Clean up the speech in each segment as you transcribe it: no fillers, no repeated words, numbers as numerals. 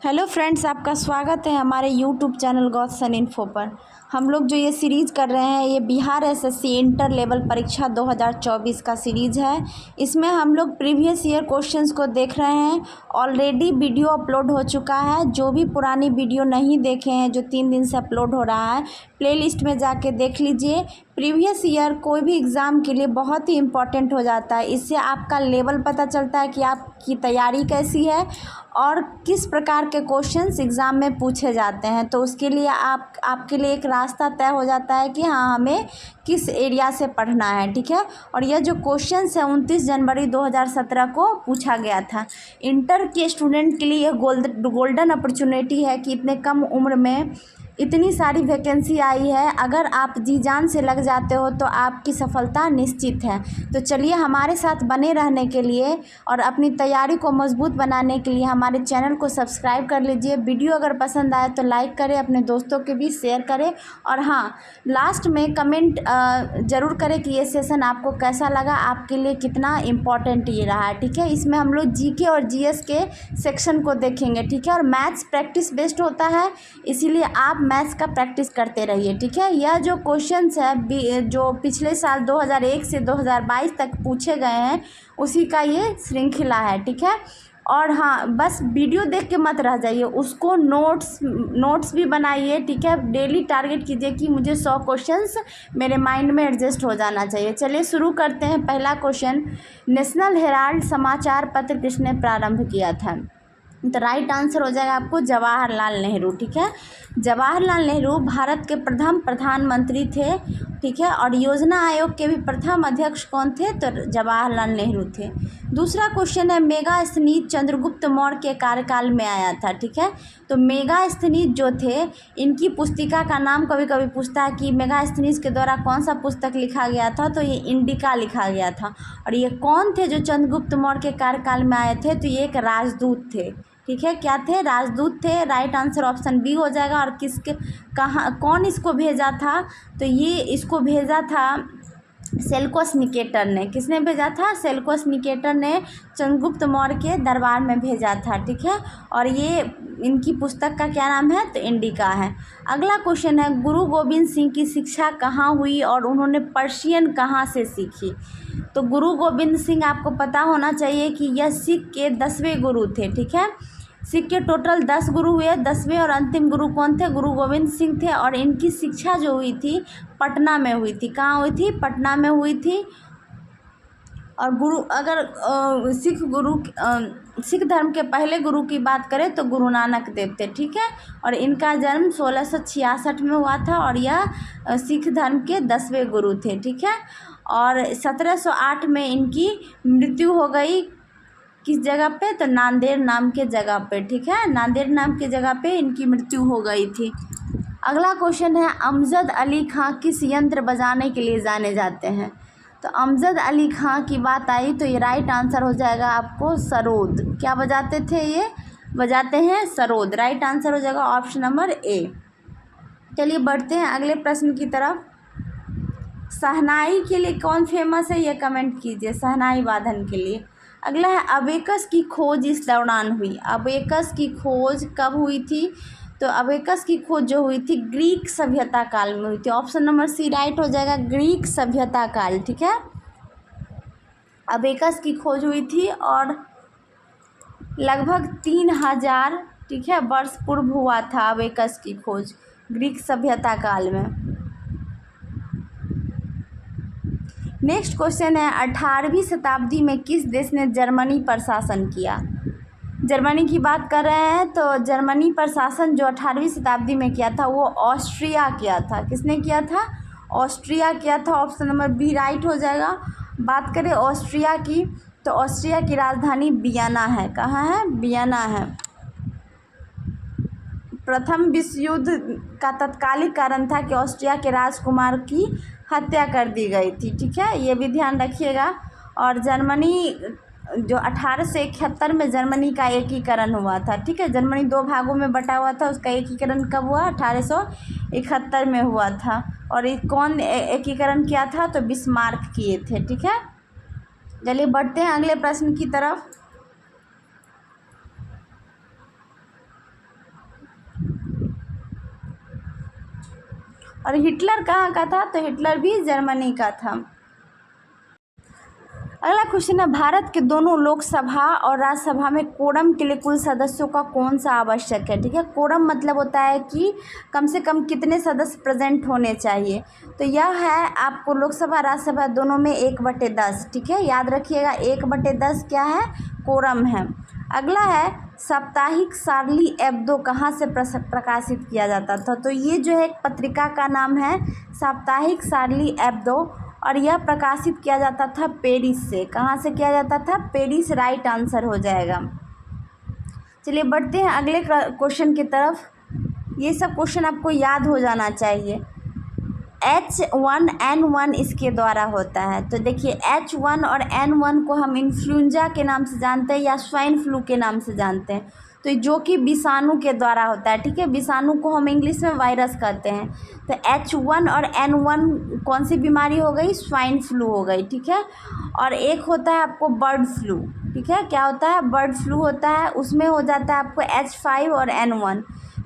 Hello friends, आपका स्वागत है हमारे यूट्यूब चैनल गॉडसन इन्फो पर। हम लोग जो ये सीरीज़ कर रहे हैं ये बिहार एसएससी इंटर लेवल परीक्षा 2024 का सीरीज़ है। इसमें हम लोग प्रीवियस ईयर क्वेश्चंस को देख रहे हैं। ऑलरेडी वीडियो अपलोड हो चुका है। जो भी पुरानी वीडियो नहीं देखे हैं, जो 3 दिन से अपलोड हो रहा है, प्लेलिस्ट में जाके देख लीजिए। प्रीवियस ईयर कोई भी एग्ज़ाम के लिए बहुत ही इम्पॉर्टेंट हो जाता है। इससे आपका लेवल पता चलता है कि आपकी तैयारी कैसी है और किस प्रकार के क्वेश्चंस एग्ज़ाम में पूछे जाते हैं। तो उसके लिए आपके लिए एक रास्ता तय हो जाता है कि हाँ, हमें किस एरिया से पढ़ना है। ठीक है। और यह जो क्वेश्चंस है 29 जनवरी 2017 को पूछा गया था। इंटर के स्टूडेंट के लिए यह गोल्डन अपॉर्चुनिटी है कि इतने कम उम्र में इतनी सारी वैकेंसी आई है। अगर आप जी जान से लग जाते हो तो आपकी सफलता निश्चित है। तो चलिए, हमारे साथ बने रहने के लिए और अपनी तैयारी को मजबूत बनाने के लिए हमारे चैनल को सब्सक्राइब कर लीजिए। वीडियो अगर पसंद आए तो लाइक करें, अपने दोस्तों के बीच शेयर करें और हाँ, लास्ट में कमेंट ज़रूर करें कि ये सेशन आपको कैसा लगा, आपके लिए कितना इम्पॉर्टेंट ये रहा है। ठीक है। इसमें हम लोग जीके और जीएस के सेक्शन को देखेंगे। ठीक है। और मैथ्स प्रैक्टिस बेस्ड होता है, इसीलिए आप मैथ्स का प्रैक्टिस करते रहिए। ठीक है। यह जो क्वेश्चंस है जो पिछले साल 2001 से 2022 तक पूछे गए हैं, उसी का ये श्रृंखला है। ठीक है। और हाँ, बस वीडियो देख के मत रह जाइए, उसको नोट्स भी बनाइए। ठीक है। डेली टारगेट कीजिए कि मुझे 100 क्वेश्चंस मेरे माइंड में एडजस्ट हो जाना चाहिए। चलिए शुरू करते हैं। पहला क्वेश्चन, नेशनल हेराल्ड समाचार पत्र किसने प्रारंभ किया था? तो राइट आंसर हो जाएगा आपको जवाहरलाल नेहरू। ठीक है। जवाहरलाल नेहरू भारत के प्रथम प्रधानमंत्री थे। ठीक है। और योजना आयोग के भी प्रथम अध्यक्ष कौन थे? तो जवाहरलाल नेहरू थे। दूसरा क्वेश्चन है, मेगास्थनीज चंद्रगुप्त मौर्य के कार्यकाल में आया था। ठीक है। तो मेगास्थनीज जो थे, इनकी पुस्तिका का नाम कभी कभी पूछता है कि मेगास्थनीज के द्वारा कौन सा पुस्तक लिखा गया था? तो ये इंडिका लिखा गया था। और ये कौन थे जो चंद्रगुप्त मौर्य के कार्यकाल में आए थे? तो ये एक राजदूत थे। ठीक है। क्या थे? राजदूत थे। राइट आंसर ऑप्शन बी हो जाएगा। और कौन इसको भेजा था? तो ये इसको भेजा था सेल्यूकस निकेटर ने। किसने भेजा था? सेल्यूकस निकेटर ने चंद्रगुप्त मौर्य के दरबार में भेजा था। ठीक है। और ये इनकी पुस्तक का क्या नाम है? तो इंडिका है। अगला क्वेश्चन है, गुरु गोविंद सिंह की शिक्षा कहाँ हुई और उन्होंने पर्शियन कहाँ से सीखी? तो गुरु गोविंद सिंह, आपको पता होना चाहिए कि यह सिख के 10वें गुरु थे। ठीक है। सिख के टोटल 10 गुरु हुए। 10वें और अंतिम गुरु कौन थे? गुरु गोविंद सिंह थे। और इनकी शिक्षा जो हुई थी पटना में हुई थी। कहाँ हुई थी? पटना में हुई थी। और सिख धर्म के पहले गुरु की बात करें तो गुरु नानक देव थे। ठीक है। और इनका जन्म 1666 में हुआ था और यह सिख धर्म के 10वें गुरु थे। ठीक है। और 1708 में इनकी मृत्यु हो गई। किस जगह पे? तो नांदेड़ नाम के जगह पे। ठीक है। नांदेड़ नाम के जगह पे इनकी मृत्यु हो गई थी। अगला क्वेश्चन है, अमजद अली खां किस यंत्र बजाने के लिए जाने जाते हैं? तो अमजद अली खां की बात आई तो ये राइट आंसर हो जाएगा आपको सरोद। क्या बजाते थे? ये बजाते हैं सरोद। राइट आंसर हो जाएगा ऑप्शन नंबर ए। चलिए बढ़ते हैं अगले प्रश्न की तरफ। शहनाई के लिए कौन फेमस है? ये कमेंट कीजिए, शहनाई वादन के लिए। अगला है, अबेकस की खोज इस दौरान हुई। अबेकस की खोज कब हुई थी? तो अबेकस की खोज जो हुई थी ग्रीक सभ्यता काल में हुई थी। ऑप्शन नंबर सी राइट हो जाएगा, ग्रीक सभ्यता काल। ठीक है। अबेकस की खोज हुई थी और लगभग 3000 ठीक है वर्ष पूर्व हुआ था अबेकस की खोज ग्रीक सभ्यता काल में। नेक्स्ट क्वेश्चन है, 18वीं शताब्दी में किस देश ने जर्मनी पर शासन किया? जर्मनी की बात कर रहे हैं तो जर्मनी पर शासन जो 18वीं शताब्दी में किया था वो ऑस्ट्रिया किया था। किसने किया था? ऑस्ट्रिया किया था। ऑप्शन नंबर बी राइट हो जाएगा। बात करें ऑस्ट्रिया की तो ऑस्ट्रिया की राजधानी वियना है। कहाँ है? वियना है। प्रथम विश्व युद्ध का तत्कालिक कारण था कि ऑस्ट्रिया के राजकुमार की हत्या कर दी गई थी। ठीक है। ये भी ध्यान रखिएगा। और जर्मनी जो 1871 में जर्मनी का एकीकरण हुआ था। ठीक है। जर्मनी 2 भागों में बटा हुआ था। उसका एकीकरण कब हुआ? 1871 में हुआ था। और कौन एकीकरण किया था? तो बिस्मार्क किए थे। ठीक है। चलिए बढ़ते हैं अगले प्रश्न की तरफ। और हिटलर कहाँ का था? तो हिटलर भी जर्मनी का था। अगला क्वेश्चन है, भारत के दोनों लोकसभा और राज्यसभा में कोरम के लिए कुल सदस्यों का कौन सा आवश्यक है? ठीक है, कोरम मतलब होता है कि कम से कम कितने सदस्य प्रेजेंट होने चाहिए। तो यह है आपको लोकसभा राज्यसभा दोनों में 1/10। ठीक है, याद रखिएगा 1/10 क्या है? कोरम है। अगला है, साप्ताहिक शार्ली एब्दो कहाँ से प्रकाशित किया जाता था? तो ये जो है एक पत्रिका का नाम है साप्ताहिक शार्ली एब्दो, और यह प्रकाशित किया जाता था पेरिस से। कहाँ से किया जाता था? पेरिस राइट आंसर हो जाएगा। चलिए बढ़ते हैं अगले क्वेश्चन की तरफ। ये सब क्वेश्चन आपको याद हो जाना चाहिए। H1N1 इसके द्वारा होता है। तो देखिए H1 और N1 को हम इन्फ्लुएंजा के नाम से जानते हैं या स्वाइन फ्लू के नाम से जानते हैं, तो जो कि विषाणु के द्वारा होता है। ठीक है, विषाणु को हम इंग्लिश में वायरस कहते हैं। तो H1 और N1 कौन सी बीमारी हो गई? स्वाइन फ्लू हो गई। ठीक है, और एक होता है आपको बर्ड फ्लू। ठीक है, क्या होता है? बर्ड फ्लू होता है, उसमें हो जाता है आपको H5 और N1।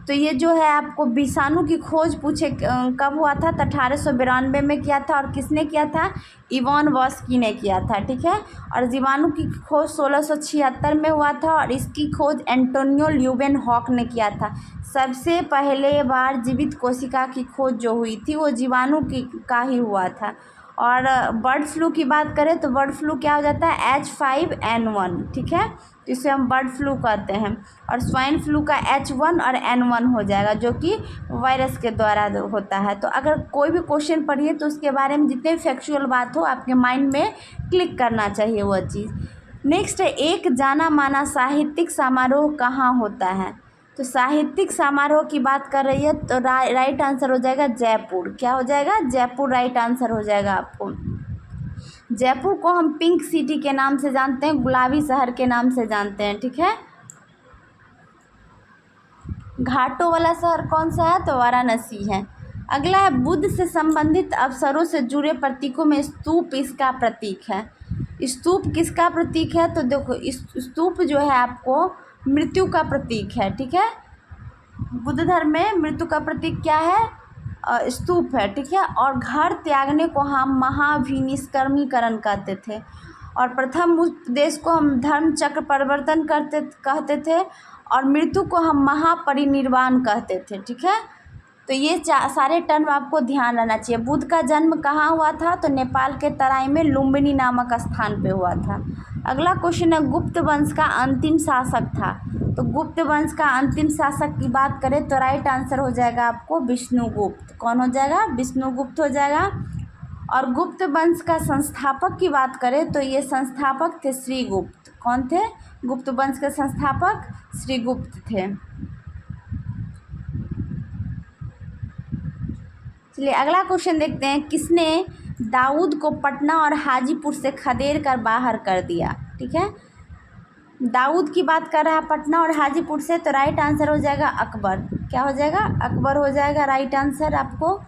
तो ये जो है आपको विषाणु की खोज पूछे कब हुआ था? तो 1892 में किया था। और किसने किया था? इवान वॉस्की ने किया था। ठीक है, और जीवाणु की खोज 1676 में हुआ था, और इसकी खोज एंटोनियो ल्यूवेनहॉक ने किया था। सबसे पहले बार जीवित कोशिका की खोज जो हुई थी वो जीवाणु की का ही हुआ था। और बर्ड फ्लू की बात करें तो बर्ड फ्लू क्या हो जाता है? H5N1। ठीक है, तो इसे हम बर्ड फ्लू कहते हैं। और स्वाइन फ्लू का H1 और N1 हो जाएगा, जो कि वायरस के द्वारा होता है। तो अगर कोई भी क्वेश्चन पढ़िए तो उसके बारे में जितने फैक्चुअल बात हो आपके माइंड में क्लिक करना चाहिए वह चीज़। नेक्स्ट है, एक जाना माना साहित्यिक समारोह कहाँ होता है? तो साहित्यिक समारोह की बात कर रही है तो राइट आंसर हो जाएगा जयपुर। क्या हो जाएगा? जयपुर राइट आंसर हो जाएगा आपको। जयपुर को हम पिंक सिटी के नाम से जानते हैं, गुलाबी शहर के नाम से जानते हैं। ठीक है, घाटों वाला शहर कौन सा है? तो वाराणसी है। अगला है, बुद्ध से संबंधित अवसरों से जुड़े प्रतीकों में स्तूप इसका प्रतीक है। स्तूप किसका प्रतीक है? तो देखो स्तूप जो है आपको मृत्यु का प्रतीक है। ठीक है, बुद्ध धर्म में मृत्यु का प्रतीक क्या है? स्तूप है। ठीक है, और घर त्यागने को हम महाविनिष्क्रमीकरण कहते थे, और प्रथम उपदेश को हम धर्म चक्र परिवर्तन कहते थे, और मृत्यु को हम महापरिनिर्वाण कहते थे। ठीक है, तो ये सारे टर्म आपको ध्यान रहना चाहिए। बुद्ध का जन्म कहाँ हुआ था? तो नेपाल के तराई में लुम्बिनी नामक स्थान पे हुआ था। अगला क्वेश्चन है, गुप्त वंश का अंतिम शासक था। तो गुप्त वंश का अंतिम शासक की बात करें तो राइट आंसर हो जाएगा आपको विष्णुगुप्त। कौन हो जाएगा? विष्णुगुप्त हो जाएगा। और गुप्त वंश का संस्थापक की बात करें तो ये संस्थापक थे श्रीगुप्त। कौन थे? गुप्त वंश के संस्थापक श्रीगुप्त थे। चलिए अगला क्वेश्चन देखते हैं, किसने दाऊद को पटना और हाजीपुर से खदेड़ कर बाहर कर दिया? ठीक है, दाऊद की बात कर रहा है पटना और हाजीपुर से, तो राइट आंसर हो जाएगा अकबर। क्या हो जाएगा? अकबर हो जाएगा राइट आंसर आपको।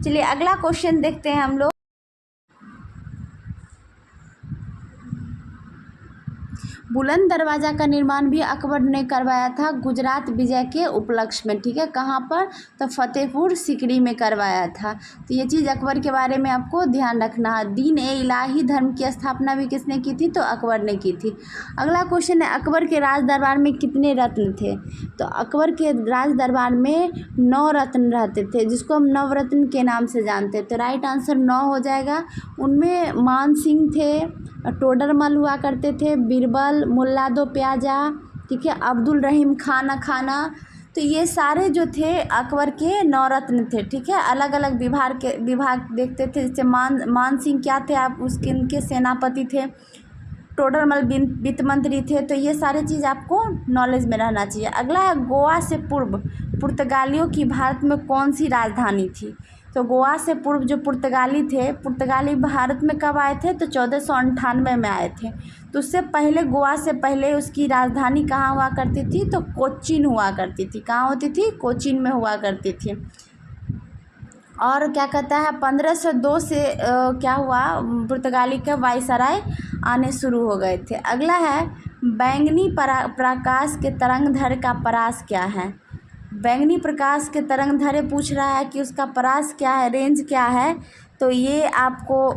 चलिए अगला क्वेश्चन देखते हैं हम लोग। बुलंद दरवाज़ा का निर्माण भी अकबर ने करवाया था गुजरात विजय के उपलक्ष्य में। ठीक है, कहाँ पर? तो फतेहपुर सीकरी में करवाया था। तो ये चीज़ अकबर के बारे में आपको ध्यान रखना है। दीन ए इलाही धर्म की स्थापना भी किसने की थी? तो अकबर ने की थी। अगला क्वेश्चन है, अकबर के राज दरबार में कितने रत्न थे? तो अकबर के राज दरबार में 9 रत्न रहते थे, जिसको हम नवरत्न के नाम से जानते हैं। तो राइट आंसर 9 हो जाएगा। उनमें मान सिंह थे, टोडरमल हुआ करते थे, बीरबल, मुल्ला दो प्याजा, ठीक है, अब्दुल रहीम खाना। तो ये सारे जो थे अकबर के 9 रत्न थे। ठीक है, अलग अलग विभाग देखते थे। जैसे मान सिंह क्या थे? आप उनके सेनापति थे। टोडरमल वित्त मंत्री थे। तो ये सारी चीज़ आपको नॉलेज में रहना चाहिए। अगला है, गोवा से पूर्व पुर्तगालियों की भारत में कौन सी राजधानी थी? तो गोवा से पूर्व जो पुर्तगाली भारत में कब आए थे? तो 1498 में आए थे। तो उससे पहले गोवा से पहले उसकी राजधानी कहाँ हुआ करती थी? तो कोचीन हुआ करती थी। कहाँ होती थी? कोचीन में हुआ करती थी। और क्या कहता है, 1502 से क्या हुआ? पुर्तगाली के वायसराय आने शुरू हो गए थे। अगला है, बैंगनी प्रकाश के तरंगदैर्घ्य का परास क्या है। बैंगनी प्रकाश के तरंगदैर्घ्य पूछ रहा है कि उसका परास क्या है, रेंज क्या है। तो ये आपको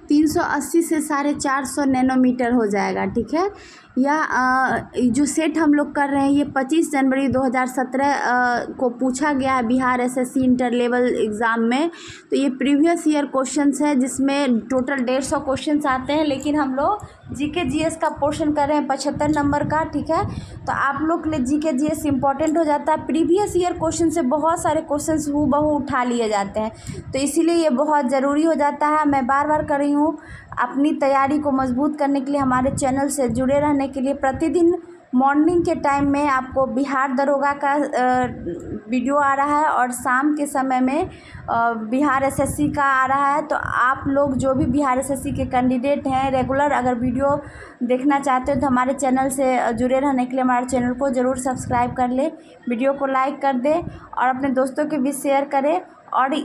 380 से 450 नैनोमीटर हो जाएगा। ठीक है, यह जो सेट हम लोग कर रहे हैं ये 25 जनवरी 2017 को पूछा गया है Bihar SSC inter level exam में। तो ये प्रीवियस ईयर क्वेश्चंस है जिसमें टोटल 150 क्वेश्चंस आते हैं, लेकिन हम लोग जीके जीएस का पोर्शन कर रहे हैं 75 नंबर का। ठीक है, तो आप लोग के लिए जीके जीएस इंपॉर्टेंट हो जाता है। प्रीवियस ईयर क्वेश्चन से बहुत सारे क्वेश्चंस हूबहू उठा लिए जाते हैं, तो इसीलिए ये बहुत ज़रूरी हो जाता है। मैं बार बार कर रही हूँ, अपनी तैयारी को मजबूत करने के लिए हमारे चैनल से जुड़े रहने के लिए प्रतिदिन मॉर्निंग के टाइम में आपको बिहार दरोगा का वीडियो आ रहा है और शाम के समय में बिहार एसएससी का आ रहा है। तो आप लोग जो भी बिहार एसएससी के कैंडिडेट हैं रेगुलर अगर वीडियो देखना चाहते हो तो हमारे चैनल से जुड़े रहने के लिए हमारे चैनल को ज़रूर सब्सक्राइब कर ले, वीडियो को लाइक कर दे और अपने दोस्तों के बीच शेयर करें और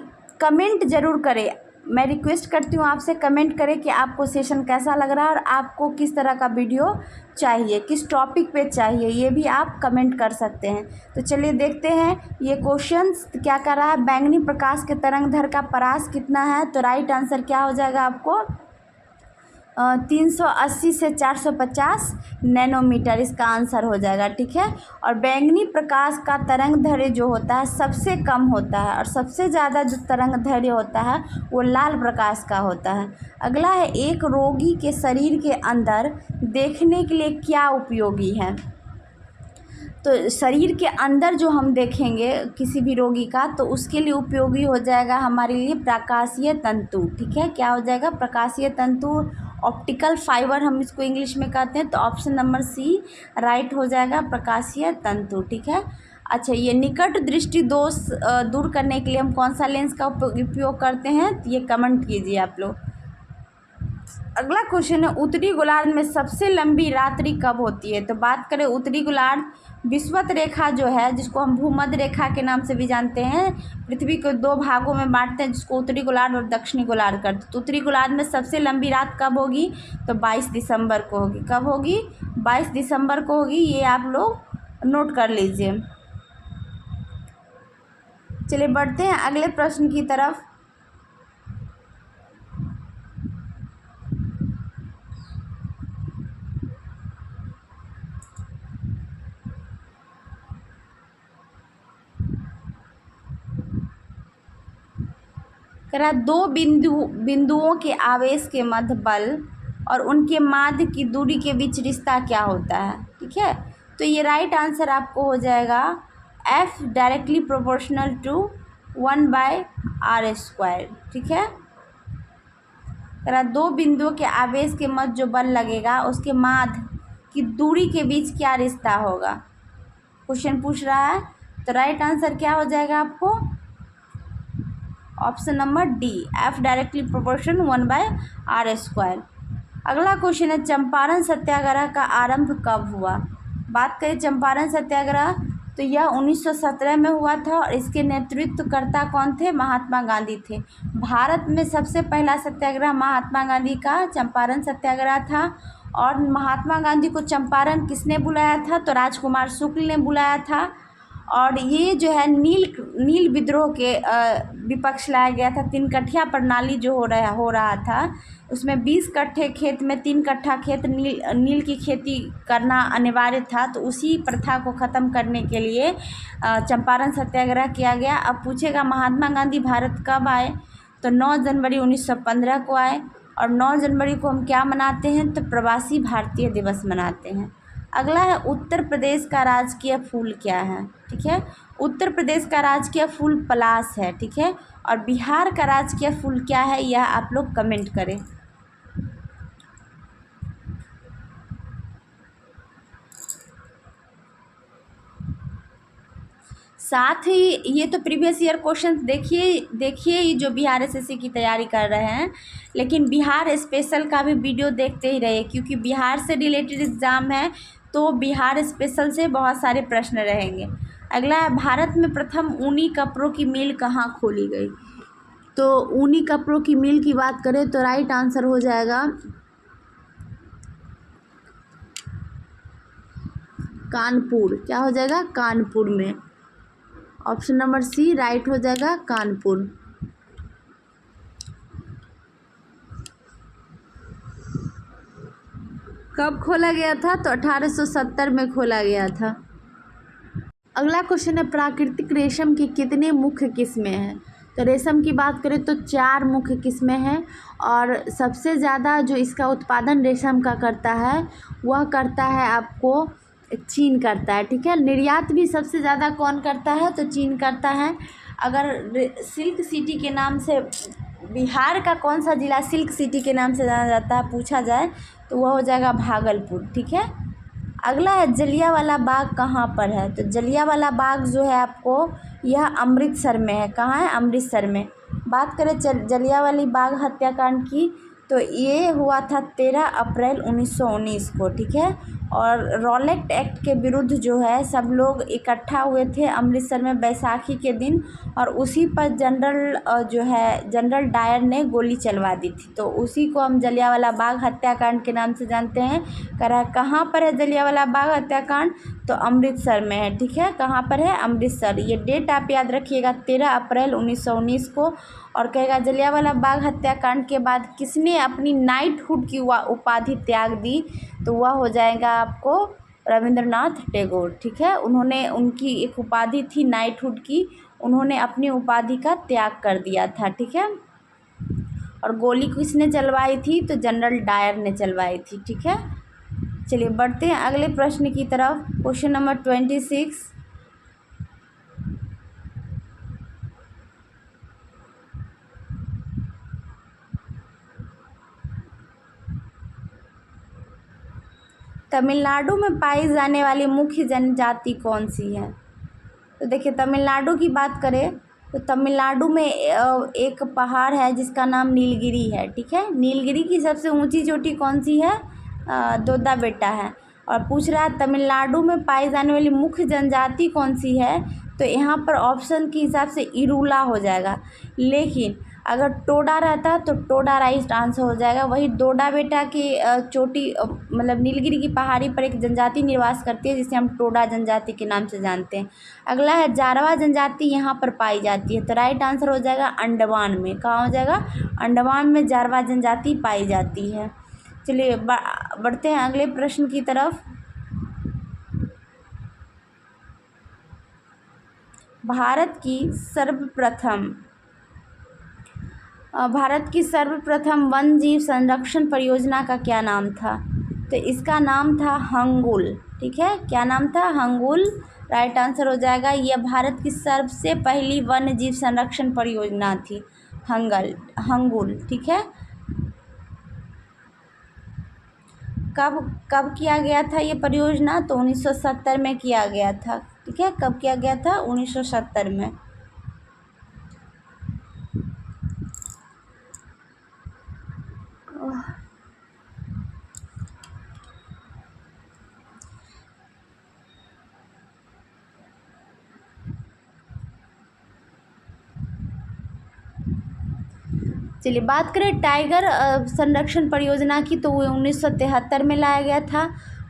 कमेंट ज़रूर करें। मैं रिक्वेस्ट करती हूँ आपसे, कमेंट करें कि आपको सेशन कैसा लग रहा है और आपको किस तरह का वीडियो चाहिए, किस टॉपिक पे चाहिए, ये भी आप कमेंट कर सकते हैं। तो चलिए देखते हैं ये क्वेश्चंस क्या कर रहा है। बैंगनी प्रकाश के तरंगदैर्घ्य का परास कितना है। तो राइट आंसर क्या हो जाएगा आपको 380 से 450 नैनोमीटर इसका आंसर हो जाएगा। ठीक है, और बैंगनी प्रकाश का तरंगदैर्घ्य जो होता है सबसे कम होता है और सबसे ज़्यादा जो तरंगदैर्घ्य होता है वो लाल प्रकाश का होता है। अगला है, एक रोगी के शरीर के अंदर देखने के लिए क्या उपयोगी है। तो शरीर के अंदर जो हम देखेंगे किसी भी रोगी का तो उसके लिए उपयोगी हो जाएगा हमारे लिए प्रकाशीय तंतु। ठीक है, क्या हो जाएगा, प्रकाशीय तंतु, ऑप्टिकल फाइबर हम इसको इंग्लिश में कहते हैं। तो ऑप्शन नंबर सी राइट हो जाएगा, प्रकाशीय तंतु। ठीक है, अच्छा, ये निकट दृष्टि दोष दूर करने के लिए हम कौन सा लेंस का उपयोग करते हैं, ये कमेंट कीजिए आप लोग। अगला क्वेश्चन है, उत्तरी गोलार्ध में सबसे लंबी रात्रि कब होती है। तो बात करें उत्तरी गोलार्ध, विषुवत रेखा जो है जिसको हम भूमध्य रेखा के नाम से भी जानते हैं, पृथ्वी को दो भागों में बांटते हैं जिसको उत्तरी गोलार्ध और दक्षिणी गोलार्ध करते हैं। तो उत्तरी गोलार्ध में सबसे लंबी रात कब होगी, तो 22 दिसंबर को होगी। कब होगी, 22 दिसंबर को होगी, ये आप लोग नोट कर लीजिए। चलिए बढ़ते हैं अगले प्रश्न की तरफ। करा दो बिंदुओं के आवेश के मध्य बल और उनके माध्य की दूरी के बीच रिश्ता क्या होता है। ठीक है, तो ये राइट आंसर आपको हो जाएगा F directly proportional to 1/r²। ठीक है, करा दो बिंदुओं के आवेश के मध्य जो बल लगेगा उसके माध्य की दूरी के बीच क्या रिश्ता होगा, क्वेश्चन पूछ रहा है। तो राइट आंसर क्या हो जाएगा आपको, option number D, F directly proportion 1/r²। अगला क्वेश्चन है, चंपारण सत्याग्रह का आरंभ कब हुआ। बात करें चंपारण सत्याग्रह तो यह 1917 में हुआ था और इसके नेतृत्वकर्ता कौन थे, महात्मा गांधी थे। भारत में सबसे पहला सत्याग्रह महात्मा गांधी का चंपारण सत्याग्रह था। और महात्मा गांधी को चंपारण किसने बुलाया था, तो राजकुमार शुक्ल ने बुलाया था। और ये जो है नील विद्रोह के विपक्ष लाया गया था। 3 कट्ठिया प्रणाली जो हो रहा था उसमें 20 कट्ठे खेत में 3 कट्ठा खेत नील की खेती करना अनिवार्य था। तो उसी प्रथा को ख़त्म करने के लिए चंपारण सत्याग्रह किया गया। अब पूछेगा महात्मा गांधी भारत कब आए, तो 9 जनवरी 1915 को आए। और 9 जनवरी को हम क्या मनाते हैं, तो प्रवासी भारतीय दिवस मनाते हैं। अगला है, उत्तर प्रदेश का राजकीय फूल क्या है। ठीक है, उत्तर प्रदेश का राजकीय फूल पलाश है। ठीक है, और बिहार का राजकीय फूल क्या है, यह आप लोग कमेंट करें। साथ ही ये तो प्रीवियस ईयर क्वेश्चन देखिए ही जो बिहार एसएससी की तैयारी कर रहे हैं, लेकिन बिहार स्पेशल का भी वीडियो देखते ही रहे क्योंकि बिहार से रिलेटेड एग्ज़ाम है तो बिहार स्पेशल से बहुत सारे प्रश्न रहेंगे। अगला है, भारत में प्रथम ऊनी कपड़ों की मिल कहाँ खोली गई। तो ऊनी कपड़ों की मिल की बात करें तो राइट आंसर हो जाएगा कानपुर, क्या हो जाएगा? कानपुर में। ऑप्शन नंबर सी राइट हो जाएगा, कानपुर। कब खोला गया था? तो 1870 में खोला गया था। अगला क्वेश्चन है, प्राकृतिक रेशम की कितने मुख्य किस्में हैं? तो रेशम की बात करें तो 4 मुख्य किस्में हैं, और सबसे ज़्यादा जो इसका उत्पादन रेशम का करता है वह करता है आपको चीन करता है, ठीक है। निर्यात भी सबसे ज़्यादा कौन करता है? तो चीन करता है। अगर सिल्क सिटी के नाम से बिहार का कौन सा ज़िला सिल्क सिटी के नाम से जाना जाता है पूछा जाए तो वह हो जाएगा भागलपुर, ठीक है। अगला है, जलियांवाला बाग कहाँ पर है? तो जलियांवाला बाग जो है आपको यह अमृतसर में है। कहाँ है? अमृतसर में। बात करें जलियांवाला बाग हत्याकांड की, तो ये हुआ था 13 अप्रैल 1919 को, ठीक है। और रॉलेट एक्ट के विरुद्ध जो है सब लोग इकट्ठा हुए थे अमृतसर में बैसाखी के दिन, और उसी पर जनरल डायर ने गोली चलवा दी थी। तो उसी को हम जलियांवाला बाग हत्याकांड के नाम से जानते हैं। कहाँ पर है जलियांवाला बाग हत्याकांड? तो अमृतसर में है, ठीक है। कहाँ पर है? अमृतसर। ये डेट आप याद रखिएगा, 13 अप्रैल 1919 को। और कहेगा जलियांवाला बाग हत्याकांड के बाद किसने अपनी नाइटहुड की उपाधि त्याग दी? तो वह हो जाएगा आपको रविंद्रनाथ टैगोर, ठीक है। उन्होंने, उनकी एक उपाधि थी नाइटहुड की, उन्होंने अपनी उपाधि का त्याग कर दिया था, ठीक है। और गोली किसने चलवाई थी? तो जनरल डायर ने चलवाई थी, ठीक है। चलिए बढ़ते हैं अगले प्रश्न की तरफ। Question number 26। तमिलनाडु में पाई जाने वाली मुख्य जनजाति कौन सी है? तो देखिए, तमिलनाडु की बात करें तो तमिलनाडु में एक पहाड़ है जिसका नाम नीलगिरी है, ठीक है। नीलगिरी की सबसे ऊंची चोटी कौन सी है? दोदा बेटा है। और पूछ रहा है तमिलनाडु में पाई जाने वाली मुख्य जनजाति कौन सी है? तो यहाँ पर ऑप्शन के हिसाब से इरूला हो जाएगा, लेकिन अगर टोडा रहता तो टोडा राइट आंसर हो जाएगा। वही दोडा बेटा की चोटी मतलब नीलगिरी की पहाड़ी पर एक जनजाति निवास करती है जिसे हम टोडा जनजाति के नाम से जानते हैं। अगला है, जारवा जनजाति यहाँ पर पाई जाती है। तो राइट आंसर हो जाएगा अंडमान में। कहाँ हो जाएगा? अंडमान में जारवा जनजाति पाई जाती है। चलिए बढ़ते हैं अगले प्रश्न की तरफ। भारत की सर्वप्रथम वन जीव संरक्षण परियोजना का क्या नाम था? तो इसका नाम था हंगुल, ठीक है। क्या नाम था? हंगुल राइट आंसर हो जाएगा। यह भारत की सबसे पहली वन्य जीव संरक्षण परियोजना थी, हंगुल, ठीक है। कब किया गया था ये परियोजना? तो 1970 में किया गया था, ठीक है। कब किया गया था? 1970 में। चलिए बात करें टाइगर संरक्षण परियोजना की, तो वो 1973 में लाया गया था।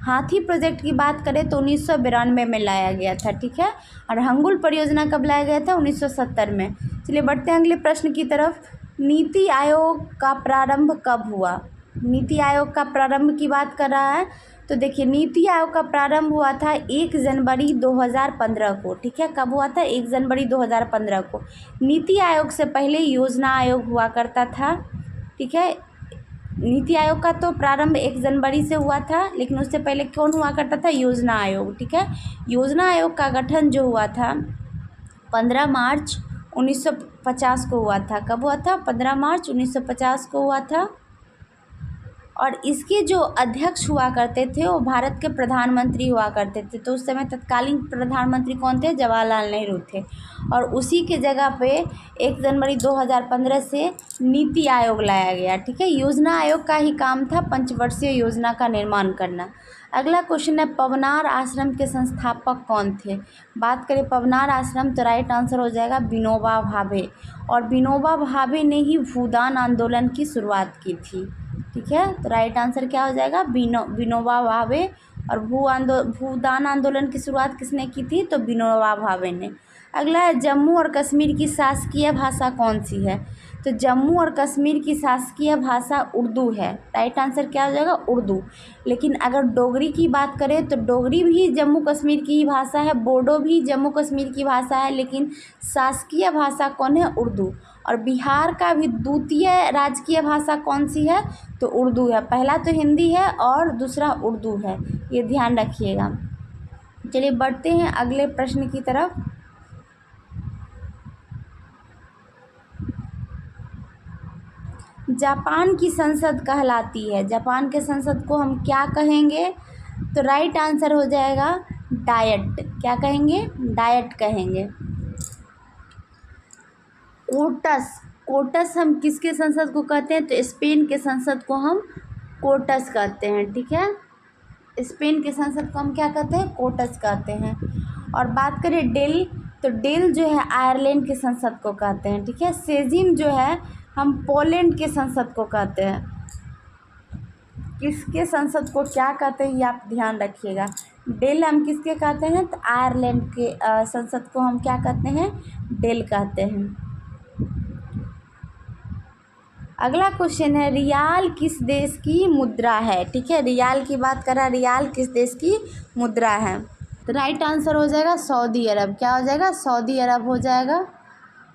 हाथी प्रोजेक्ट की बात करें तो 1992 में लाया गया था, ठीक है। और हंगुल परियोजना कब लाया गया था? 1970 में। चलिए बढ़ते हैं अगले प्रश्न की तरफ। नीति आयोग का प्रारंभ कब हुआ? नीति आयोग का प्रारंभ की बात कर रहा है, तो देखिए नीति आयोग का प्रारंभ हुआ था 1 जनवरी 2015 को, ठीक है। कब हुआ था? 1 जनवरी 2015 को। नीति आयोग से पहले योजना आयोग हुआ करता था, ठीक है। नीति आयोग का तो प्रारंभ 1 जनवरी से हुआ था, लेकिन उससे पहले कौन हुआ करता था? योजना आयोग, ठीक है। योजना आयोग का गठन जो हुआ था 15 मार्च 1950 को हुआ था। कब हुआ था? 15 मार्च 1950 को हुआ था। और इसके जो अध्यक्ष हुआ करते थे वो भारत के प्रधानमंत्री हुआ करते थे। तो उस समय तत्कालीन प्रधानमंत्री कौन थे? जवाहरलाल नेहरू थे। और उसी के जगह पे 1 जनवरी 2015 से नीति आयोग लाया गया, ठीक है। योजना आयोग का ही काम था पंचवर्षीय योजना का निर्माण करना। अगला क्वेश्चन है, पवनार आश्रम के संस्थापक कौन थे? बात करें पवनार आश्रम तो राइट आंसर हो जाएगा विनोबा भावे। और विनोबा भावे ने ही भूदान आंदोलन की शुरुआत की थी, ठीक है। तो राइट आंसर क्या हो जाएगा? विनोबा भावे और भूदान आंदोलन की शुरुआत किसने की थी? तो विनोबा भावे ने। अगला है जम्मू और कश्मीर की शासकीय भाषा कौन सी है? तो जम्मू और कश्मीर की शासकीय भाषा उर्दू है। राइट आंसर क्या हो जाएगा? उर्दू। लेकिन अगर डोगरी की बात करें तो डोगरी भी जम्मू कश्मीर की ही भाषा है, बोडो भी जम्मू कश्मीर की भाषा है, लेकिन शासकीय भाषा कौन है? उर्दू। और बिहार का भी द्वितीय राजकीय भाषा कौन सी है? तो उर्दू है। पहला तो हिंदी है और दूसरा उर्दू है, ये ध्यान रखिएगा। चलिए बढ़ते हैं अगले प्रश्न की तरफ। जापान की संसद कहलाती है, जापान के संसद को हम क्या कहेंगे? तो राइट आंसर हो जाएगा डायट। क्या कहेंगे? डायट कहेंगे। कोटस, कोटस हम किसके संसद को कहते हैं? तो स्पेन के संसद को हम कोटस कहते हैं। ठीक है, स्पेन के संसद को हम क्या कहते हैं? कोटस कहते हैं। और बात करें डेल, तो डेल जो है आयरलैंड के संसद को कहते हैं। ठीक है, सेजिम जो है हम पोलैंड के संसद को कहते हैं। किसके संसद को क्या कहते हैं ये आप ध्यान रखिएगा। डेल हम किसके कहते हैं? तो आयरलैंड के संसद को हम क्या कहते हैं? डेल कहते हैं। अगला क्वेश्चन है रियाल किस देश की मुद्रा है? ठीक है, रियाल की बात करा, रियाल किस देश की मुद्रा है? तो राइट आंसर हो जाएगा सऊदी अरब। क्या हो जाएगा? सऊदी अरब हो जाएगा।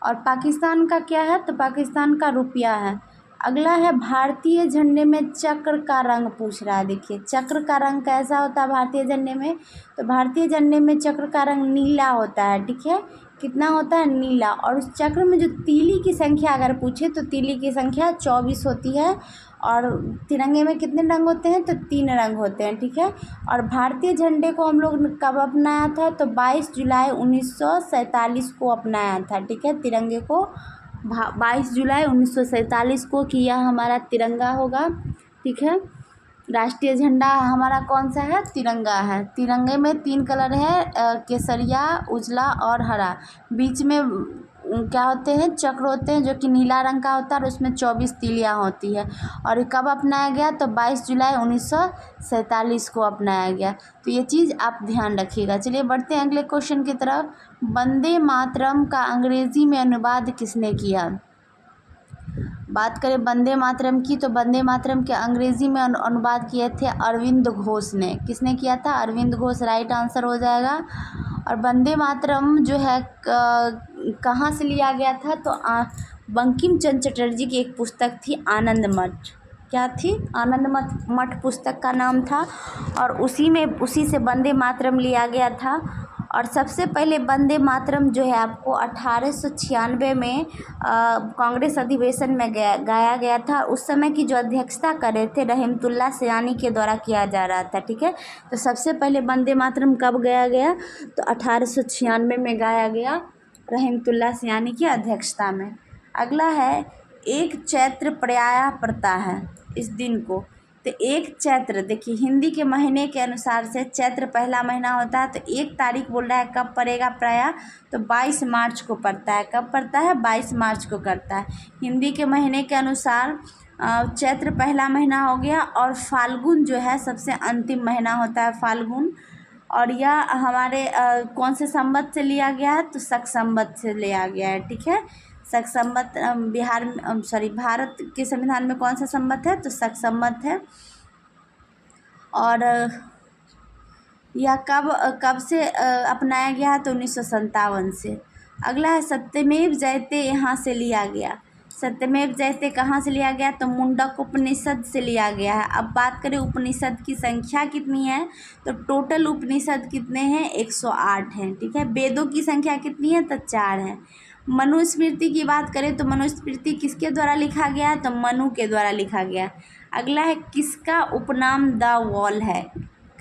और पाकिस्तान का क्या है? तो पाकिस्तान का रुपया है। अगला है भारतीय झंडे में चक्र का रंग पूछ रहा है। देखिए चक्र का रंग कैसा होता है भारतीय झंडे में? तो भारतीय झंडे में चक्र का रंग नीला होता है। ठीक है, कितना होता है? नीला। और उस चक्र में जो तीली की संख्या अगर पूछे तो तीली की संख्या 24 होती है। और तिरंगे में कितने रंग होते हैं? तो 3 रंग होते हैं। ठीक है, और भारतीय झंडे को हम लोग कब अपनाया था? तो 22 जुलाई 1947 को अपनाया था। ठीक है, तिरंगे को 22 जुलाई 1947 को किया हमारा तिरंगा होगा। ठीक है, राष्ट्रीय झंडा हमारा कौन सा है? तिरंगा है। तिरंगे में 3 कलर है, केसरिया, उजला और हरा। बीच में क्या होते हैं? चक्र होते हैं जो कि नीला रंग का होता है और उसमें 24 तीलियाँ होती है। और कब अपनाया गया? तो 22 जुलाई 1947 को अपनाया गया। तो ये चीज़ आप ध्यान रखिएगा। चलिए बढ़ते हैं अगले क्वेश्चन की तरफ। वंदे मातरम का अंग्रेजी में अनुवाद किसने किया? बात करें वंदे मातरम की, तो वंदे मातरम के अंग्रेजी में अनुवाद किए थे अरविंद घोष ने। किसने किया था? अरविंद घोष। राइट आंसर हो जाएगा। और वंदे मातरम जो है कहाँ से लिया गया था? तो बंकिम चंद्र चटर्जी की एक पुस्तक थी आनंद मठ। क्या थी? आनंद मठ पुस्तक का नाम था। और उसी से वंदे मातरम लिया गया था। और सबसे पहले वंदे मातरम जो है आपको 1896 में कांग्रेस अधिवेशन में गाया गया था। उस समय की जो अध्यक्षता कर रहे थे रहमतुल्लाह सयानी के द्वारा किया जा रहा था। ठीक है, तो सबसे पहले वंदे मातरम कब गाया गया? तो 1896 में गाया गया रहमतुल्लाह सयानी की अध्यक्षता में। अगला है एक चैत्र प्रायः पड़ता है इस दिन को। तो एक चैत्र, देखिए हिंदी के महीने के अनुसार से चैत्र पहला महीना होता है। तो 1 तारीख बोल रहा है कब पड़ेगा प्रायः? तो 22 मार्च को पड़ता है। कब पड़ता है? 22 मार्च को करता है। हिंदी के महीने के अनुसार चैत्र पहला महीना हो गया। और फाल्गुन जो है सबसे अंतिम महीना होता है, फाल्गुन। और यह हमारे कौन से संवत से लिया गया है? तो शक संवत से लिया गया है। ठीक है, शक संवत भारत के संविधान में कौन सा संवत है? तो शक संवत है। और यह कब से अपनाया गया है? तो 1957 से। अगला है सत्यमेव जयते यहाँ से लिया गया। सत्यमेव जयते कहाँ से लिया गया? तो मुंडक उपनिषद से लिया गया है। अब बात करें उपनिषद की संख्या कितनी है? तो टोटल उपनिषद कितने हैं? 108 हैं। ठीक है, वेदों की संख्या कितनी है? तो 4 है। मनुस्मृति की बात करें तो मनुस्मृति किसके द्वारा लिखा गया है? तो मनु के द्वारा लिखा गया। अगला है किसका उपनाम द वॉल है?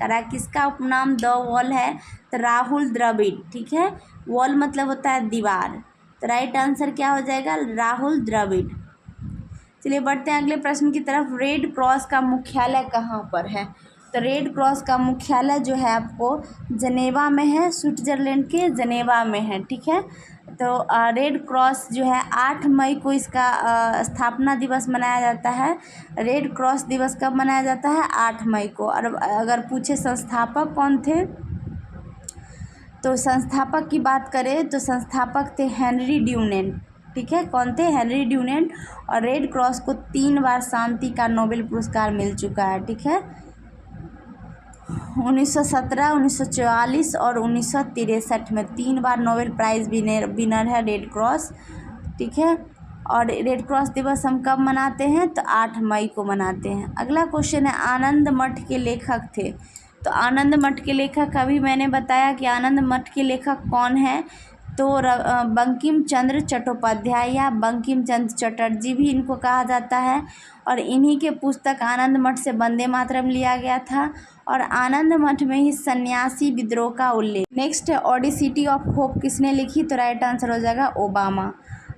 किसका उपनाम द वॉल है? तो राहुल द्रविड़। ठीक है, वॉल मतलब होता है दीवार। तो राइट आंसर क्या हो जाएगा? राहुल द्रविड़। चलिए बढ़ते हैं अगले प्रश्न की तरफ। रेड क्रॉस का मुख्यालय कहाँ पर है? तो रेड क्रॉस का मुख्यालय जो है आपको जनेवा में है, स्विट्जरलैंड के जनेवा में है। ठीक है, तो रेड क्रॉस जो है 8 मई को इसका स्थापना दिवस मनाया जाता है। रेड क्रॉस दिवस कब मनाया जाता है? 8 मई को। और अगर पूछे संस्थापक कौन थे, तो संस्थापक की बात करें तो संस्थापक थे हेनरी ड्यूनेंट। ठीक है, कौन थे? Henry Dunant. और रेड क्रॉस को 3 बार शांति का नोबेल पुरस्कार मिल चुका है। ठीक है, 1917, 1944 और 1963 में 3 बार नोबेल प्राइज़ विनर है रेड क्रॉस। ठीक है, और रेड क्रॉस दिवस हम कब मनाते हैं? तो 8 मई को मनाते हैं। अगला क्वेश्चन है, आनंद मठ के लेखक थे। तो आनंद मठ के लेखक अभी मैंने बताया कि आनंद मठ के लेखक कौन है, तो बंकिम चंद्र चट्टोपाध्याय या बंकिम चंद्र चटर्जी भी इनको कहा जाता है। और इन्हीं के पुस्तक आनंद मठ से वंदे मातरम लिया गया था। और आनंद मठ में ही सन्यासी विद्रोह का उल्लेख। नेक्स्ट है, ऑडिसिटी ऑफ होप किसने लिखी? तो राइट आंसर हो जाएगा ओबामा।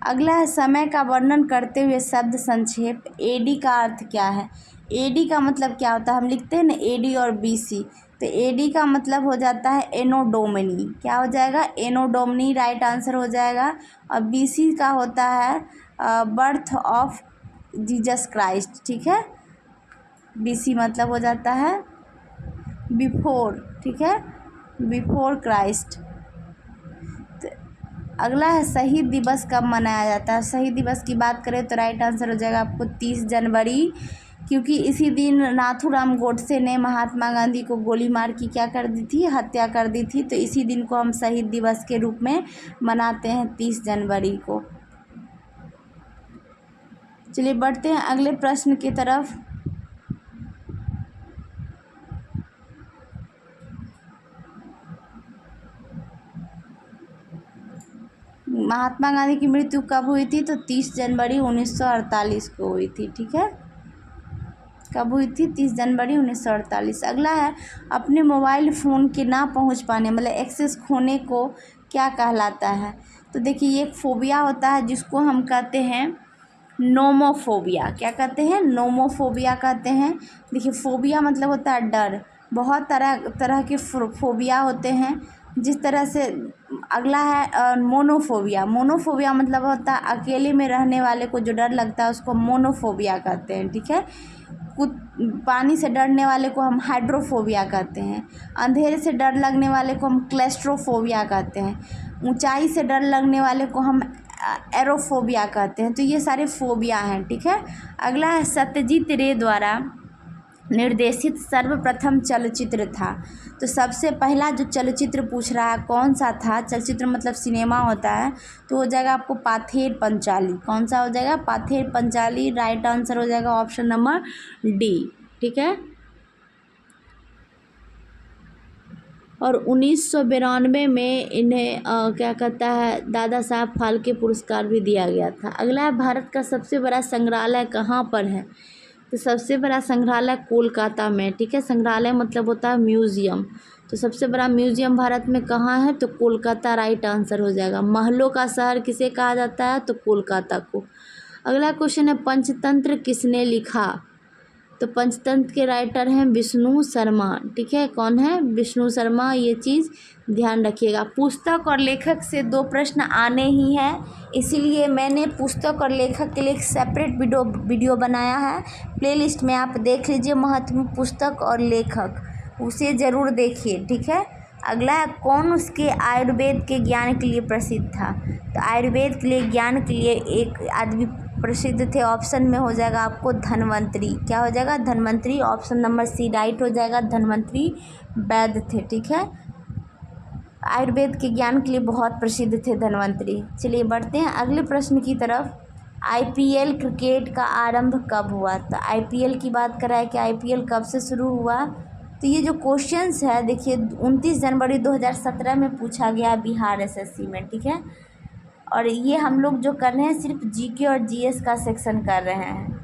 अगला है, समय का वर्णन करते हुए शब्द संक्षेप। एडी का अर्थ क्या है? एडी का मतलब क्या होता है? हम लिखते हैं ना एडी और बीसी, तो एडी का मतलब हो जाता है एनो डोमिनी। क्या हो जाएगा? एनो डोमिनी राइट आंसर हो जाएगा। और बीसी का होता है बर्थ ऑफ जीसस क्राइस्ट। ठीक है, बीसी मतलब हो जाता है बिफोर। ठीक है, बिफोर क्राइस्ट। अगला है, शहीद दिवस कब मनाया जाता है? शहीद दिवस की बात करें तो राइट आंसर हो जाएगा आपको 30 जनवरी, क्योंकि इसी दिन नाथूराम गोडसे ने महात्मा गांधी को गोली मार की क्या कर दी थी? हत्या कर दी थी। तो इसी दिन को हम शहीद दिवस के रूप में मनाते हैं, 30 जनवरी को। चलिए बढ़ते हैं अगले प्रश्न की तरफ। महात्मा गांधी की मृत्यु कब हुई थी? तो 30 जनवरी 1948 को हुई थी। ठीक है, कब हुई थी? 30 जनवरी 1948। अगला है, अपने मोबाइल फ़ोन के ना पहुंच पाने मतलब एक्सेस खोने को क्या कहलाता है? तो देखिए, ये एक फोबिया होता है जिसको हम कहते हैं नोमोफोबिया। क्या कहते हैं? नोमोफोबिया कहते हैं। देखिए, फोबिया मतलब होता है डर। बहुत तरह के फोबिया होते हैं, जिस तरह से। अगला है मोनोफोबिया। मोनोफोबिया मतलब होता है अकेले में रहने वाले को जो डर लगता है उसको मोनोफोबिया कहते हैं। ठीक है, पानी से डरने वाले को हम हाइड्रोफोबिया कहते हैं। अंधेरे से डर लगने वाले को हम क्लेस्ट्रोफोबिया कहते हैं। ऊंचाई से डर लगने वाले को हम एरोफोबिया कहते हैं। तो ये सारे फोबिया हैं। ठीक है, अगला है, सत्यजीत रे द्वारा निर्देशित सर्वप्रथम चलचित्र था। तो सबसे पहला जो चलचित्र पूछ रहा है कौन सा था? चलचित्र मतलब सिनेमा होता है, तो हो जाएगा आपको पाथेर पंचाली। कौन सा हो जाएगा? पाथेर पंचाली राइट आंसर हो जाएगा ऑप्शन नंबर डी। ठीक है, और 1992 में इन्हें क्या कहता है, दादा साहब फाल्के पुरस्कार भी दिया गया था। अगला है, भारत का सबसे बड़ा संग्रहालय कहाँ पर है? तो सबसे बड़ा संग्रहालय कोलकाता में। ठीक है, संग्रहालय मतलब होता है म्यूज़ियम। तो सबसे बड़ा म्यूज़ियम भारत में कहाँ है? तो कोलकाता राइट आंसर हो जाएगा। महलों का शहर किसे कहा जाता है? तो कोलकाता को। अगला क्वेश्चन है, पंचतंत्र किसने लिखा? तो पंचतंत्र के राइटर हैं विष्णु शर्मा। ठीक है, कौन है? विष्णु शर्मा। ये चीज़ ध्यान रखिएगा। पुस्तक और लेखक से 2 प्रश्न आने ही हैं, इसीलिए मैंने पुस्तक और लेखक के लिए एक सेपरेट वीडियो बनाया है। प्लेलिस्ट में आप देख लीजिए, महत्व पुस्तक और लेखक, उसे ज़रूर देखिए। ठीक है, अगला है, कौन उसके आयुर्वेद के ज्ञान के लिए प्रसिद्ध था? तो आयुर्वेद के लिए ज्ञान के लिए एक आदमी प्रसिद्ध थे। ऑप्शन में हो जाएगा आपको धन्वंतरी। क्या हो जाएगा? Dhanvantari. Option number C right हो जाएगा, धन्वंतरी वैद्य थे। ठीक है, आयुर्वेद के ज्ञान के लिए बहुत प्रसिद्ध थे धन्वंतरी। चलिए बढ़ते हैं अगले प्रश्न की तरफ। आईपीएल क्रिकेट का आरंभ कब हुआ? तो आईपीएल की बात कराए कि आईपीएल कब से शुरू हुआ? तो ये जो क्वेश्चंस है देखिए, 29 जनवरी 2017 में पूछा गया बिहार एसएससी में। ठीक है, और ये हम लोग जो कर रहे हैं सिर्फ जीके और जीएस का सेक्शन कर रहे हैं।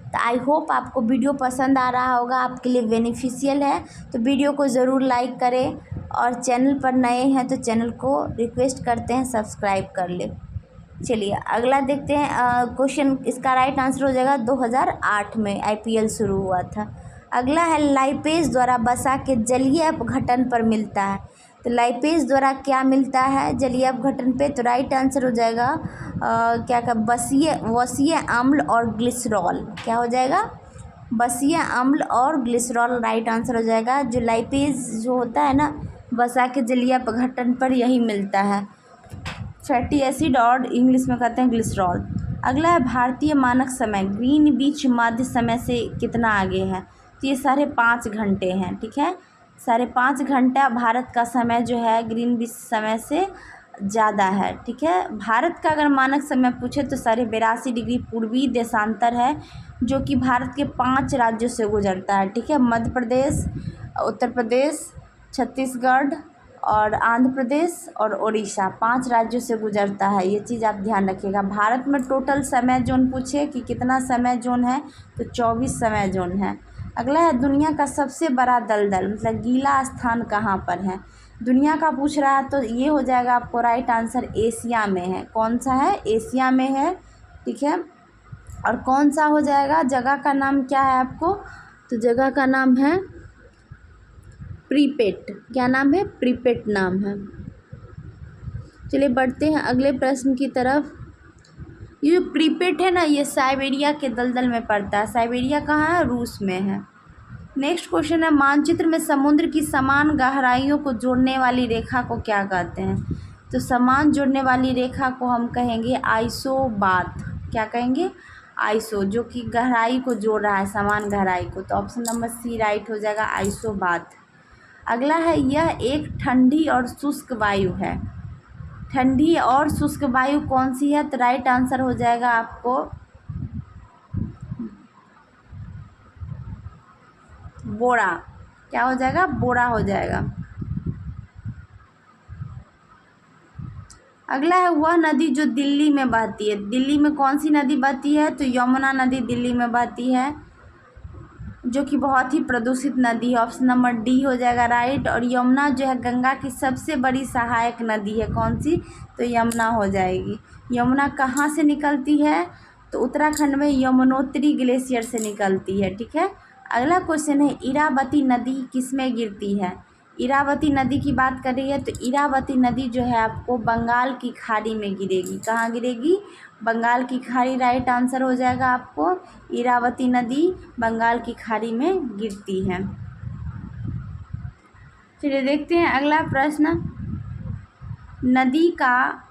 तो आई होप आपको वीडियो पसंद आ रहा होगा, आपके लिए बेनिफिशियल है। तो वीडियो को ज़रूर लाइक करें, और चैनल पर नए हैं तो चैनल को रिक्वेस्ट करते हैं सब्सक्राइब कर ले। चलिए अगला देखते हैं क्वेश्चन। इसका राइट आंसर हो जाएगा 2008 में आईपीएल शुरू हुआ था। अगला है, लाइपेज द्वारा वसा के जलीय अपघटन पर मिलता है। तो लाइपेज द्वारा क्या मिलता है जलीय अपघटन पे? तो राइट आंसर हो जाएगा क्या का वसीय अम्ल और ग्लिसरॉल। क्या हो जाएगा? वसीय अम्ल और ग्लिसरॉल राइट आंसर हो जाएगा। जो लाइपेज जो होता है ना वसा के जलीय अपघटन पर यही मिलता है, फैटी एसिड और इंग्लिश में कहते हैं ग्लिसरॉल। अगला है भारतीय मानक समय, ग्रीनविच मध्य समय से कितना आगे है? तो ये 5.5 घंटे हैं। ठीक है, 5.5 घंटा भारत का समय जो है ग्रीनविच समय से ज़्यादा है। ठीक है, भारत का अगर मानक समय पूछे तो 82.5 डिग्री पूर्वी देशांतर है, जो कि भारत के 5 राज्यों से गुजरता है। ठीक है, मध्य प्रदेश, उत्तर प्रदेश, छत्तीसगढ़ और आंध्र प्रदेश और उड़ीसा, 5 राज्यों से गुजरता है। ये चीज़ आप ध्यान रखिएगा। भारत में टोटल समय जोन पूछे कि कितना समय जोन है, तो 24 समय जोन है। अगला है दुनिया का सबसे बड़ा दलदल मतलब गीला स्थान कहाँ पर है? दुनिया का पूछ रहा है तो ये हो जाएगा आपको राइट आंसर एशिया में है। कौन सा है? एशिया में है। ठीक है, और कौन सा हो जाएगा? जगह का नाम क्या है आपको? तो जगह का नाम है प्रीपेट। क्या नाम है? प्रीपेट नाम है। चलिए बढ़ते हैं अगले प्रश्न की तरफ। ये जो प्रीपेट है ना, ये साइबेरिया के दलदल में पड़ता है। साइबेरिया कहाँ है? रूस में है। नेक्स्ट क्वेश्चन है मानचित्र में समुद्र की समान गहराइयों को जोड़ने वाली रेखा को क्या कहते हैं? तो समान जोड़ने वाली रेखा को हम कहेंगे आइसोबाथ। क्या कहेंगे? आइसो, जो कि गहराई को जोड़ रहा है, समान गहराई को। तो ऑप्शन नंबर सी राइट हो जाएगा, आइसोबाथ। अगला है यह एक ठंडी और शुष्क वायु है। ठंडी और शुष्क वायु कौन सी है? तो राइट आंसर हो जाएगा आपको बोरा। क्या हो जाएगा? बोरा हो जाएगा। अगला है वह नदी जो दिल्ली में बहती है। दिल्ली में कौन सी नदी बहती है? तो यमुना नदी दिल्ली में बहती है, जो कि बहुत ही प्रदूषित नदी है। ऑप्शन नंबर डी हो जाएगा राइट। और यमुना जो है गंगा की सबसे बड़ी सहायक नदी है। कौन सी? तो यमुना हो जाएगी। यमुना कहाँ से निकलती है? तो उत्तराखंड में यमुनोत्री ग्लेशियर से निकलती है। ठीक है, अगला क्वेश्चन है इरावती नदी किसमें गिरती है? इरावती नदी की बात कर रही है तो इरावती नदी जो है आपको बंगाल की खाड़ी में गिरेगी। कहाँ गिरेगी? बंगाल की खाड़ी राइट आंसर हो जाएगा आपको। इरावती नदी बंगाल की खाड़ी में गिरती है। चलिए देखते हैं अगला प्रश्न। नदी का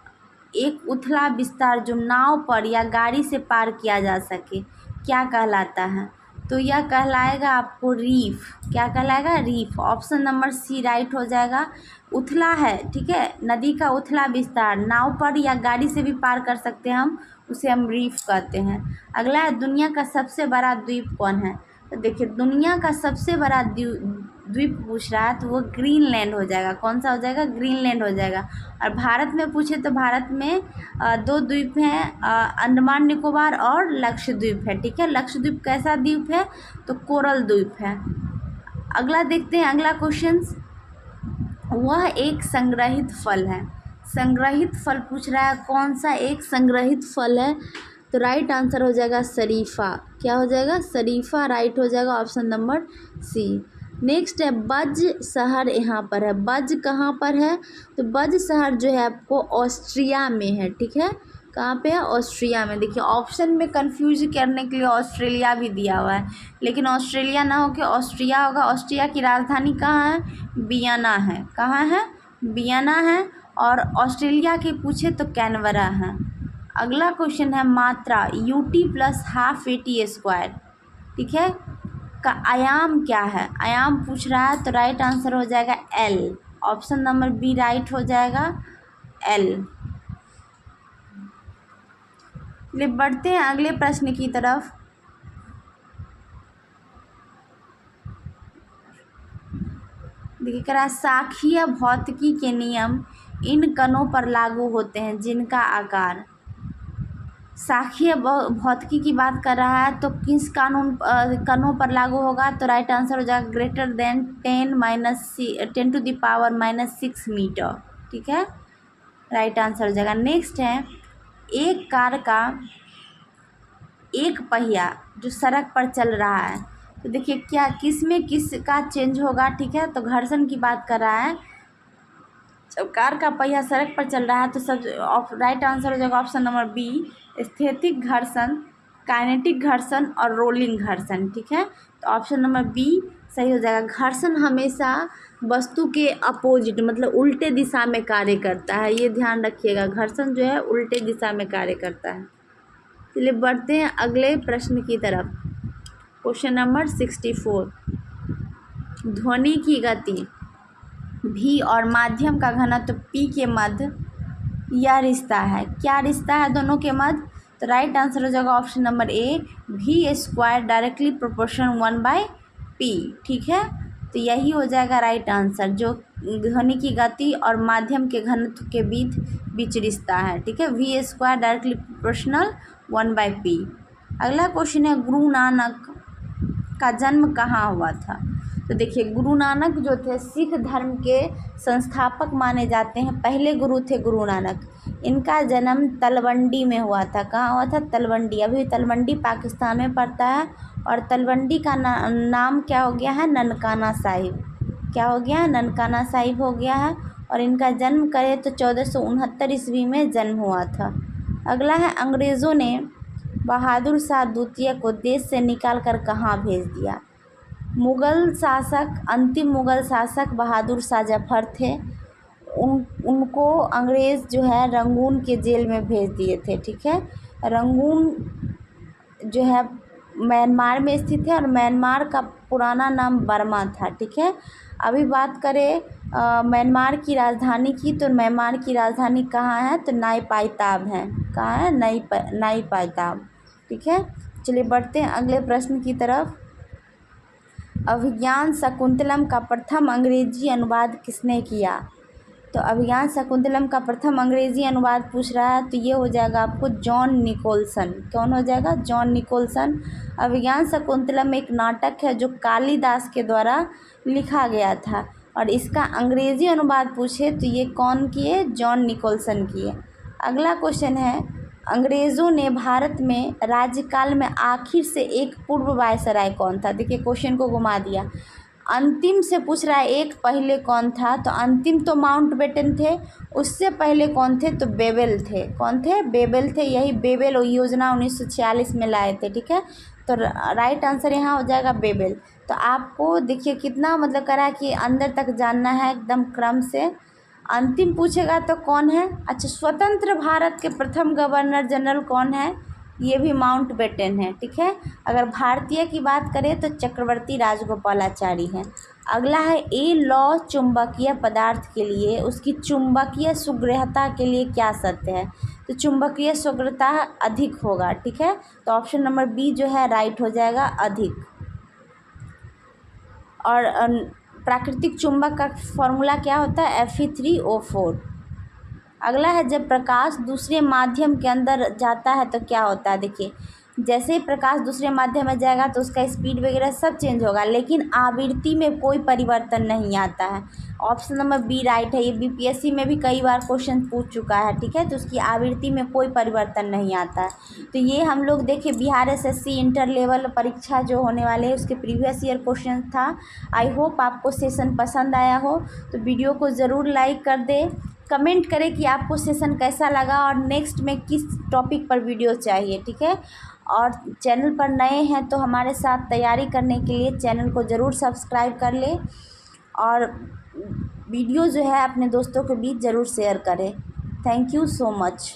एक उथला विस्तार जो नाव पर या गाड़ी से पार किया जा सके क्या कहलाता है? तो यह कहलाएगा आपको रीफ। क्या कहलाएगा? Reef. Option number C right हो जाएगा। उथला है, ठीक है, नदी का उथला विस्तार नाव पर या गाड़ी से भी पार कर सकते हैं हम, उसे हम रीफ कहते हैं। अगला है दुनिया का सबसे बड़ा द्वीप कौन है? तो देखिए दुनिया का सबसे बड़ा द्वीप पूछ रहा है तो वो ग्रीनलैंड हो जाएगा। कौन सा हो जाएगा? ग्रीनलैंड हो जाएगा। और भारत में पूछे तो भारत में 2 द्वीप हैं, अंडमान निकोबार और लक्षद्वीप है। ठीक है, लक्षद्वीप कैसा द्वीप है? तो कोरल द्वीप है। अगला देखते हैं अगला क्वेश्चन। वह एक संग्रहित फल है। संग्रहित फल पूछ रहा है, कौन सा एक संग्रहित फल है? तो राइट आंसर हो जाएगा शरीफा। क्या हो जाएगा? शरीफा राइट हो जाएगा, ऑप्शन नंबर सी। नेक्स्ट है बज शहर यहाँ पर है। बज कहाँ पर है? तो बज शहर जो है आपको ऑस्ट्रिया में है। ठीक है, कहाँ पे है? ऑस्ट्रिया में। देखिए ऑप्शन में कंफ्यूज करने के लिए ऑस्ट्रेलिया भी दिया हुआ है, लेकिन ऑस्ट्रेलिया ना होकर ऑस्ट्रिया होगा। ऑस्ट्रिया की राजधानी कहाँ है? वियना है। कहाँ है? वियना है। और ऑस्ट्रेलिया के पूछे तो कैनबरा है। अगला क्वेश्चन है मात्रा UT plus half eighty square, ठीक है, का आयाम क्या है? आयाम पूछ रहा है तो राइट आंसर हो जाएगा L. Option number B right हो जाएगा, एल। चलिए बढ़ते हैं अगले प्रश्न की तरफ। देखिए कह रहा है शाखीय भौतिकी के नियम इन कणों पर लागू होते हैं जिनका आकार। शाखीय भौतिकी की बात कर रहा है तो किस कणों पर लागू होगा? तो राइट आंसर हो जाएगा ग्रेटर देन 10⁻⁻6 मीटर। ठीक है, राइट आंसर हो जाएगा। नेक्स्ट है एक कार का एक पहिया जो सड़क पर चल रहा है, तो देखिए क्या किस में किस का चेंज होगा? ठीक है, तो घर्षण की बात कर रहा है। जब कार का पहिया सड़क पर चल रहा है तो सब राइट आंसर हो जाएगा ऑप्शन नंबर बी, स्थैतिक घर्षण, काइनेटिक घर्षण और रोलिंग घर्षण। ठीक है, तो ऑप्शन नंबर बी सही हो जाएगा। घर्षण हमेशा वस्तु के अपोजिट मतलब उल्टे दिशा में कार्य करता है, ये ध्यान रखिएगा। घर्षण जो है उल्टे दिशा में कार्य करता है। चलिए बढ़ते हैं अगले प्रश्न की तरफ। Question number 64। ध्वनि की गति भी और माध्यम का घनत्व p के मध्य यह रिश्ता है। क्या रिश्ता है दोनों के मध्य? तो राइट आंसर हो जाएगा option number A, v² directly proportion 1/p। ठीक है, तो यही हो जाएगा राइट आंसर, जो ध्वनि की गति और माध्यम के घनत्व के बीच रिश्ता है। ठीक है, v² डायरेक्टली प्रोपोर्शनल 1/p। अगला क्वेश्चन है, गुरु नानक का जन्म कहाँ हुआ था? तो देखिए, गुरु नानक जो थे सिख धर्म के संस्थापक माने जाते हैं, पहले गुरु थे गुरु नानक। इनका जन्म तलवंडी में हुआ था। कहाँ हुआ था? तलवंडी। अभी तलवंडी पाकिस्तान में पड़ता है और तलवंडी का नाम क्या हो गया है? ननकाना साहिब। क्या हो गया? ननकाना साहिब हो गया है। और इनका जन्म करें तो 1469 ईस्वी में जन्म हुआ था। अगला है, अंग्रेज़ों ने बहादुर शाह द्वितीय को देश से निकाल कर कहाँ भेज दिया? मुग़ल शासक, अंतिम मुग़ल शासक बहादुर शाह जफ़र थे। उनको अंग्रेज़ जो है रंगून के जेल में भेज दिए थे। ठीक है, रंगून जो है म्यांमार में स्थित है और म्यांमार का पुराना नाम बर्मा था। ठीक है, अभी बात करें म्यांमार की राजधानी की, तो म्यांमार की राजधानी कहाँ है? तो नाई पाई ताब है। कहाँ है? नाई पाई ताब। ठीक है, चलिए बढ़ते हैं अगले प्रश्न की तरफ। अभिज्ञान शाकुंतलम का प्रथम अंग्रेजी अनुवाद किसने किया? तो अभिज्ञान शाकुंतलम का प्रथम अंग्रेजी अनुवाद पूछ रहा है, तो ये हो जाएगा आपको जॉन निकोलसन। कौन हो जाएगा? John Nicolson. अभिज्ञान शाकुंतलम एक नाटक है जो कालिदास के द्वारा लिखा गया था और इसका अंग्रेजी अनुवाद पूछे तो ये कौन किए? जॉन निकोलसन किए। अगला क्वेश्चन है, अंग्रेज़ों ने भारत में राज्यकाल में आखिर से एक पूर्व वायसराय कौन था? देखिए, क्वेश्चन को घुमा दिया। अंतिम से पूछ रहा है एक पहले कौन था, तो अंतिम तो माउंटबेटन थे। उससे पहले कौन थे? तो बेबल थे। कौन थे? बेबल थे। यही बेबल योजना 1946 में लाए थे। ठीक है, तो राइट आंसर यहाँ हो जाएगा बेबल। तो आपको देखिए कितना मतलब करा कि अंदर तक जानना है एकदम क्रम से। अंतिम पूछेगा तो कौन है? अच्छा, स्वतंत्र भारत के प्रथम गवर्नर जनरल कौन है? ये भी माउंटबेटन है। ठीक है, अगर भारतीय की बात करें तो चक्रवर्ती राजगोपालाचारी हैं। अगला है, ए लौ चुंबकीय पदार्थ के लिए उसकी चुंबकीय सुग्रहता के लिए क्या सत्य है? तो चुंबकीय सुग्रहता अधिक होगा। ठीक है, तो ऑप्शन नंबर बी जो है राइट हो जाएगा, अधिक। और प्राकृतिक चुंबक का फॉर्मूला क्या होता है? Fe3O4। अगला है, जब प्रकाश दूसरे माध्यम के अंदर जाता है तो क्या होता है? देखिए, जैसे ही प्रकाश दूसरे माध्यम में जाएगा तो उसका स्पीड वगैरह सब चेंज होगा, लेकिन आवृत्ति में कोई परिवर्तन नहीं आता है। ऑप्शन नंबर बी राइट है। ये बीपीएससी में भी कई बार क्वेश्चन पूछ चुका है। ठीक है, तो उसकी आवृत्ति में कोई परिवर्तन नहीं आता है। तो ये हम लोग देखिए बिहार एसएससी इंटर लेवल परीक्षा जो होने वाले है उसके प्रीवियस ईयर क्वेश्चन था। आई होप आपको सेशन पसंद आया हो, तो वीडियो को ज़रूर लाइक कर दे, कमेंट करें कि आपको सेशन कैसा लगा और नेक्स्ट में किस टॉपिक पर वीडियो चाहिए। ठीक है, और चैनल पर नए हैं तो हमारे साथ तैयारी करने के लिए चैनल को ज़रूर सब्सक्राइब कर लें और वीडियो जो है अपने दोस्तों के बीच ज़रूर शेयर करें। Thank you so much.